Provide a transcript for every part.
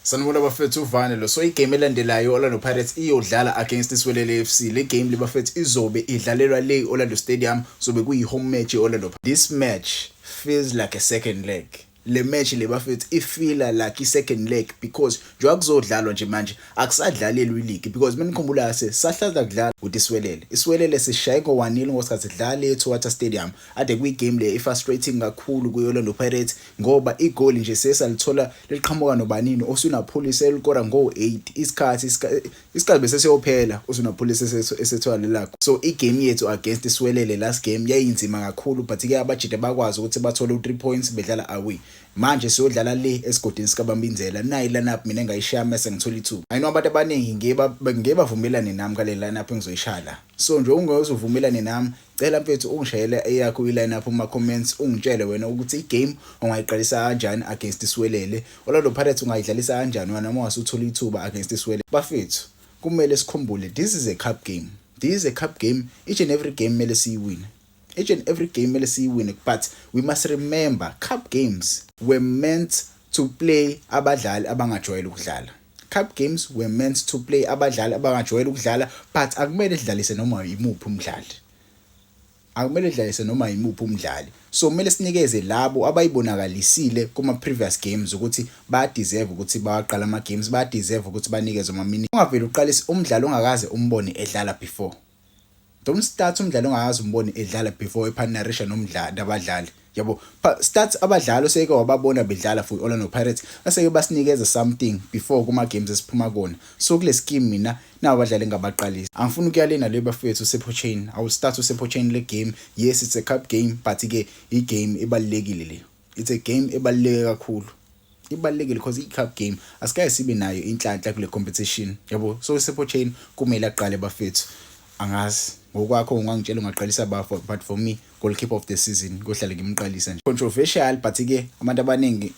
Sanibona bafethu uvane lo so igame elandelayo Orlando Pirates iyodlala against iSwelele FC le game le bafethu izobe idlalelwa le Orlando Stadium sobe kuyi home match eOrlando. This match feels like a second leg. Le match le bafethu ifila like i-second leg because njengoba kuzodlalwa nje manje akusadlalelwa ileague because menikhumbula sahlaza kudlala iSwelele sishaye ngo-1-0 ngosikhathi sidlala eThoata Stadium ade kuyigame le frustrating kakhulu kuOrlando Pirates ngoba igoal nje sesalithola liqhamuka nobanini osunapolice elikora ngo-8 isikhathi bese siyophela osunapolice esethola lakho. So igame yethu against iSwelele last game yayinzima kakhulu but ke abajide bakwazi ukuthi bathole u3 points bedlala away. Manje siyodlala le esigodini sikaBambinzela nayi lineup mina engayishaya mase ngithola i2. I know abantu abaningi ngebavumelane nami kale lineup engizoyishala. So nje ungezovumelane nami cela mfethu ungishayela eyakho ilineup kuma comments ungitshele wena ukuthi igame ungayiqalisa kanjani against iSwelele. Orlando Pirates ungayidlalisa kanjani wena uma wasuthola ithuba against iSwelele. Bafethu kumele sikhumbule this is a cup game. This is a cup game. Each and every game mele siyiwine. Each and every game mele siyiwine but we must remember cup games were meant to play abadlali abangajwayele ukudlala. Cup games were meant to play abadlali abangajwayele ukudlala but akumele sidlalise noma yimuphi umdlali. Akumele sidlalise noma yimuphi umdlali. So kumele sinikeze labo abayibonakalisile kuma previous games ukuthi ba deserve ukuthi baqala ama games, ba deserve ukuthi banikezwe ama minutes. Ungaveli uqalise umdlalo ongakaze umbone edlala before. Don't start umdlalo ongakaze umbone edlala before ephanarisha nomdlali abadlali. Yabo start abadlali oseke wababona bedlala for Orlando Pirates aseke basinikeza something before kuma games esiphuma kona. So kule scheme mina nawo abadlali ngabaqalisa. Angifuni ukuyalena le bafethu uSepochain. I will start uSepochain le game. Yes, it's a cup game but ke I game ebalekile le. It's a game ebaleke kakhulu. Ibalekile because i-cup game asikaye sibe nayo inhlanhla kule competition. Yabo so uSepochain kumele aqale bafethu. Angazi ngokwakho ungangitshela ungaqalisa bafo but for me goalkeeper of the season kohlale ngimqalisa nje. Controversial but ke abantu abaningi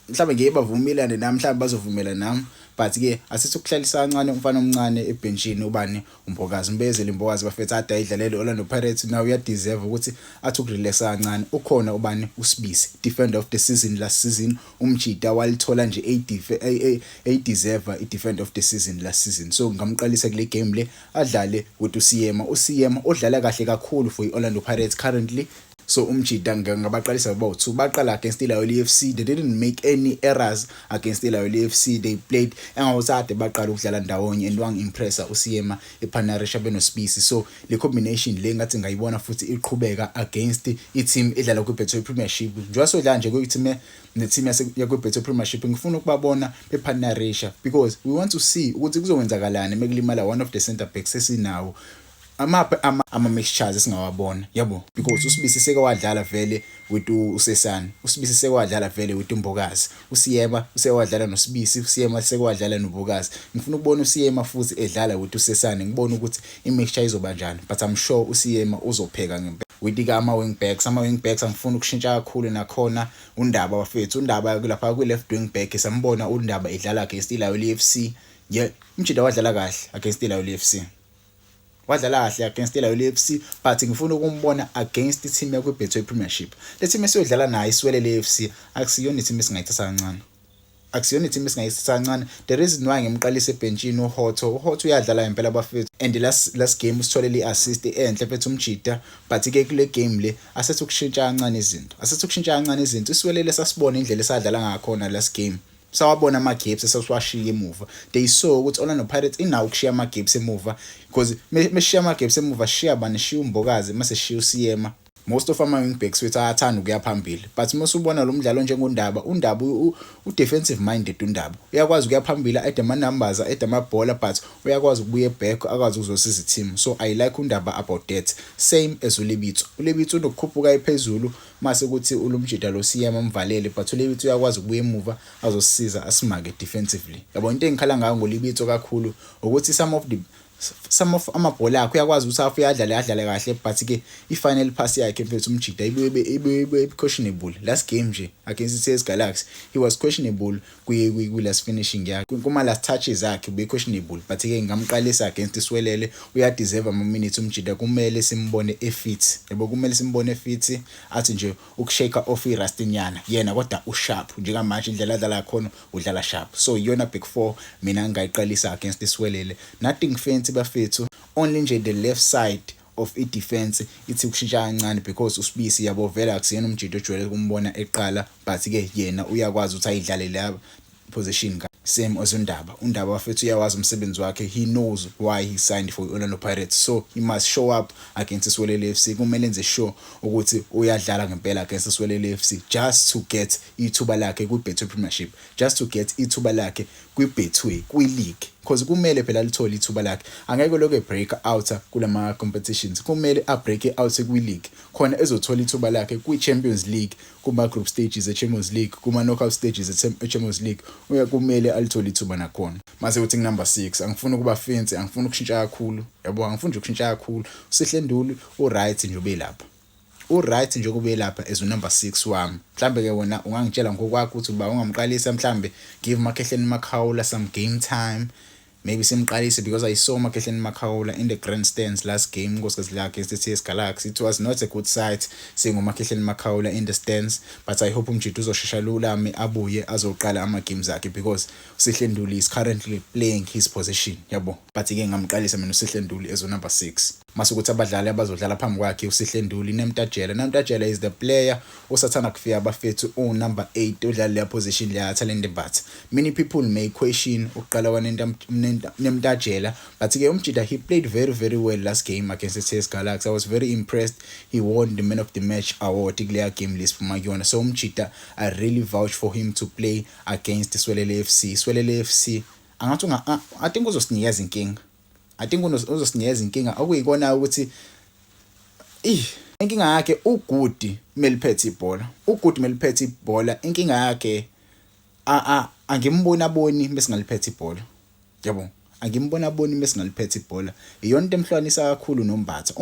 mhlawumbe ngebavumelane nami mhlawumbe bazovumela nami but ke asithi ukuhlalisa kancane umfana omncane ebenchini ubani uMbokazi Mbezeli Mbokazi bafethu ade ayidlalele Orlando Pirates now uya deserve ukuthi athi ukurelax kancane. Ukhona ubani uSibisi defender of the season last season umjida walithola nje a deserve I defender of the season last season. So ngamqalisa kule game le adlale with uSiyema odlala kahle kakhulu for Orlando Pirates currently. So umjida ngabaqalisa about 2 baqala against iLaweli FC. They didn't make any errors against iLaweli FC. They played engawuzade baqala ukudlala ndawonye and wangimpressa uSiyema ePanarisha benoSibisi. So le combination le ngathi ngayibona futhi iqhubeka against i-team edlala kuBetway Premiership. Njengoba sodlala nje ku-team ne-team yakuBetway Premiership ngifuna ukubabona bePanarisha because we want to see ukuthi kuzowenzakalani mekulimala one of the center backs esinawo. Ama mixtures esingawabona yabo because uSibisi seke wadlala vele with uSesani, uSibisi seke wadlala vele with uMbokazi, uSiyema seke wadlala noSibisi, uSiyema seke wadlala noMbokazi. Ngifuna ukubona uSiyema futhi edlala with uSesani ngibona ukuthi imixture izoba njani but I'm sure uSiyema uzopheka ngempela. With ama wing backs angifuna ukushintsha kakhulu nakhona uNdaba bafethu. uNdaba lapha ku left wing back sambona uNdaba edlala against iLaweli FC. Yeah, umjida wadlala kahle against iLaweli FC. Wadlala kahle against iLaweli FC but ngifuna ukumbona against i-team yakuBetway Premiership. Le team esiyodlala nayo iSwelele FC akusiyona i-team esingayithatha kancane. Akusiyona i-team esingayithatha kancane. The reason why ngimqalisa ebenchini uHotho uyadlala impela bafethu and last game usitholele i-assist enhle phethu umjida but ke kule game le asethu ukushintsha kancane izinto. iSwelele sasibona indlela esadlala ngakhona last game. Sawabona ama gaps esasiwashiya emuva. They saw ukuthi Orlando Pirates inawo ukushiya ama gaps emuva because meshiya ama gaps emuva shiya bani shiya uMbokazi mase shiya uSiyema. Most of ama wing backs wethu ayathanda ukuya phambili but mase ubona lo mdlalo njengoNdaba u-defensive minded uNdaba uyakwazi ukuya phambili add ama numbers add ama bhola but uyakwazi ukubuya back akwazi ukuzosiza i-team. So I like uNdaba about that same as uLebitso unokukhuphuka ephezulu mase ukuthi ulumjida lo Siyema umvalele but uLebitso uyakwazi ukubuya emuva azosisiza asimake defensively. Yabo into engikhala ngayo ngoLebitso kakhulu ukuthi some of amabhola akho uyakwazi ukuthi adlale kahle, but ke i-final pass yakhe mfethu umjida ibe questionable last game nje against CS Galaxy. He was questionable kwi last finishing yakhe, kuma last touches akhe ube questionable, but ke ngamqalisa against Swelele uyadeserve ama minutes umjida, kumele simbone efit, yabo kumele simbone efit, athi nje ukushake off iRastinyana yena kodwa usharp njengamanje indlela adlala khona udlala sharp. So yona big 4 mina ngayiqalisa against Swelele, nothing fancy bafethu, only nje the left side of i-defense ithi kushintsha kancane because uSibisi yabo vela akusiyena umjito ojwayele kumbona eqala, but ke yena uyakwazi ukuthi ayidlale la position same as Undaba wafethu uyawazi umsebenzi wakhe, he knows why he signed for Orlando Pirates, so he must show up against Swelele FC. Kumele enze sure ukuthi uyadlala ngempela against Swelele FC just to get ithuba lakhe kwi-Betway Premiership, just to get ithuba lakhe kwi-Betway kwi-league, because kumele phela lithole ithuba lakhe, angeke lokho break out kulama competitions, kumele break out kwi-league khona ezothola ithuba lakhe kwi-Champions League, kuma group stages e-Champions League, kuma knockout stages e-Champions League, kumele alithole ithuba nakhona. Mase uthi number 6 angifuni ukuba fancy, angifuni ukushintsha kakhulu, yabo angifuni nje ukushintsha kakhulu. Usihle Nduli right nje ube lapha, right nje kube lapha as number 6 wami. Mhlambe ke wona ungangitshela ngokwakho ukuthi uba ungamqalisa, mhlambe give Makehleni Makhawula some game time, maybe simqalise, because I saw Makehleni Makhawula in the grandstands last game nkosikazi lakhe against CS Galaxy. It was not a good sight seeing Makehleni Makhawula in the stands, but I hope umjito uzoshesha lulame abuye azoqala ama games akhe, because Usihle Nduli is currently playing his position, yabo. But ke ngamqalisa mina Usihle Nduli as number 6. Masukuthi abadlali abazodlala phambi kwakhe Usihle Nduli, Nemtajela is the player osathana kufika bafethu number 8 odlala le position le talent, but many people may question uqala Nemtajela, but ke umjida he played very very well last game against the CS Galaxy. I was very impressed. He won the man of the match award kule game list for Magyona, so umjida I really vouch for him to play against Swelele FC. Swelele FC angathi I think uzosinikeza inkinga, uzosinikeza inkinga okuyikona ukuthi inkinga yakhe uGudi meliphethe ibhola, inkinga yakhe angimboni mesingaliphethe ibhola, yabo angimboni mesingaliphethe ibhola. Iyona into emhlanisa kakhulu noMbatha,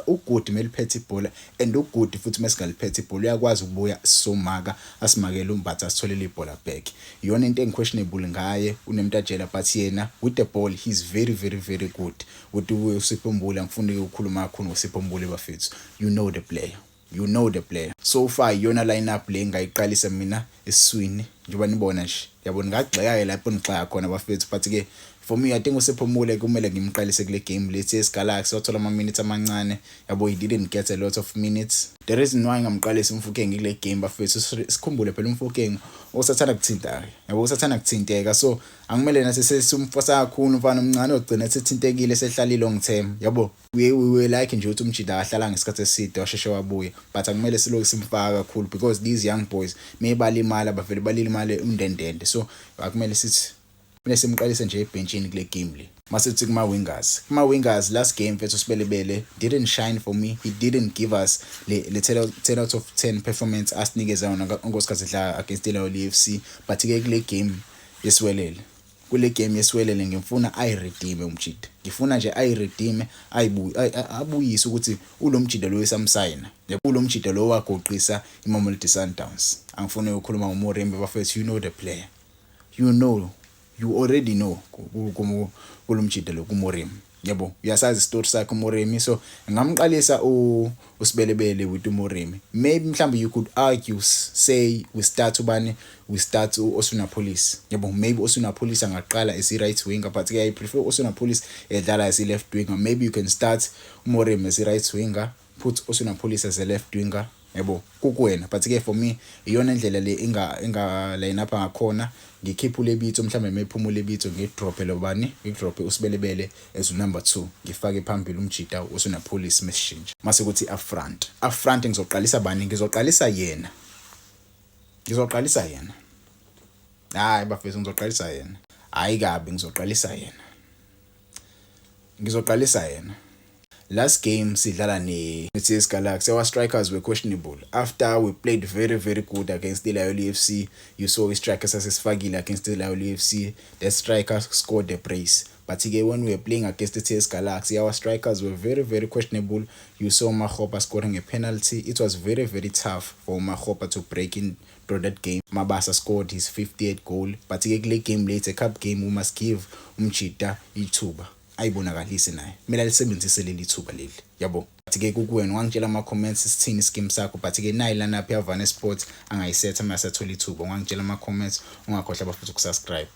uGudi meliphethe ibhola, and uGudi futhi mesingaliphethe ibhola uyakwazi ukubuya somaka asimakele uMbatha asitholele ibhola back. Iyona into engiquestionable ngaye uNemtajela, but yena with the ball he's very very very good. Uthi uSipho Mbuli angifuni ukukhuluma kakhulu ngoSipho Mbuli bafethu, you know the player. So far yona lineup le ngayiqalisa mina eswini njengoba nibona nje, yabona ngagxeka lapho ngixaka khona bafethu, but ke for me I think uSipho Mbuli kumele ngimqalise kule game lethi eSgalaxy, wathola ama minutes amancane, yabo he didn't get a lot of minutes. The reason why ngamqalisa uMfokeng kule game bafethu, sikhumbule phela uMfokeng osathana kuthintaka, yabo usathana kuthinteka, so angimele nase sesumfosa kakhulu mfana omncane ogcina sethintekile sehlala long term, yabo we like nje ukuthi umjida ahlala ngesikhathi eside washeshe wabuya, but akumele siloku simfaka kakhulu because these young boys mebalimala bavele balimale undendende, so akumele sithi mina simqalise nje ebenchini kule game le. Masithi kuma wingers last game mfethu Sibelebele didn't shine for me. He didn't give us le 10 out of 10 performance asinikeza yona ngosikhathi edla against Ilawuli FC, but ke kule game yeswelele ngifuna ayiredeem umjida, ngifuna nje ayiredeem abuyise ukuthi ulomjida lo esamsayina, lo mjida lo wagoqisa iMamelodi Sundowns. Angifuni ukukhuluma ngoMoremi bafethu, you know the player, you already know kulomjida lo kuMoremi, yabo uyasazi story sakhe uMoremi, so ngamqalisa uSibelebele with uMoremi. Maybe mhlambe you could argue say we start Osuna Police, yabo maybe Osuna Police angaqala as a right winger, but I prefer Osuna Police edlala as a left winger. Maybe you can start uMoremi as a right winger, put Osuna Police as a left winger, yabo kukwena, but ke for me iyona indlela le inga line up ngakhona. Ngikhipha uLebitho mhlambe mephuma uLebitho ngidrop lobani, ngidrop uSibelebele as number 2, ngifake phambili umjida Osuna Police mesishintsha. Mase kuthi up front ngizoqalisa bani? Ngizoqalisa yena hayi bafethu, ngizoqalisa yena, hayi kabi, ngizoqalisa yena. Last game sidlala ne-CS Galaxy, our strikers were questionable. After we played very very good against the Ilawuli FC, you saw strikers asesifakile against the Ilawuli FC. The striker scored the brace, but-ke when we were playing against the TS Galaxy, our strikers were very, very questionable. You saw Makgopa scoring a penalty. It was very, very tough for Makgopa to break in through that game. Mabasa scored his 58th goal, but-ke kule game later, cup game, we must give Umchita ithuba ayibonakalise naye kumele alisebenzise leli thuba leli yabo. But-ke kukuwena ungangitshela ama-comments sithini ischeme sakho, but-ke nayi lana phi yaVane Sports angayisetha uma esathola ithuba. Ungangitshela ama-comments, ungakhohlwa futhi ukusubscribe.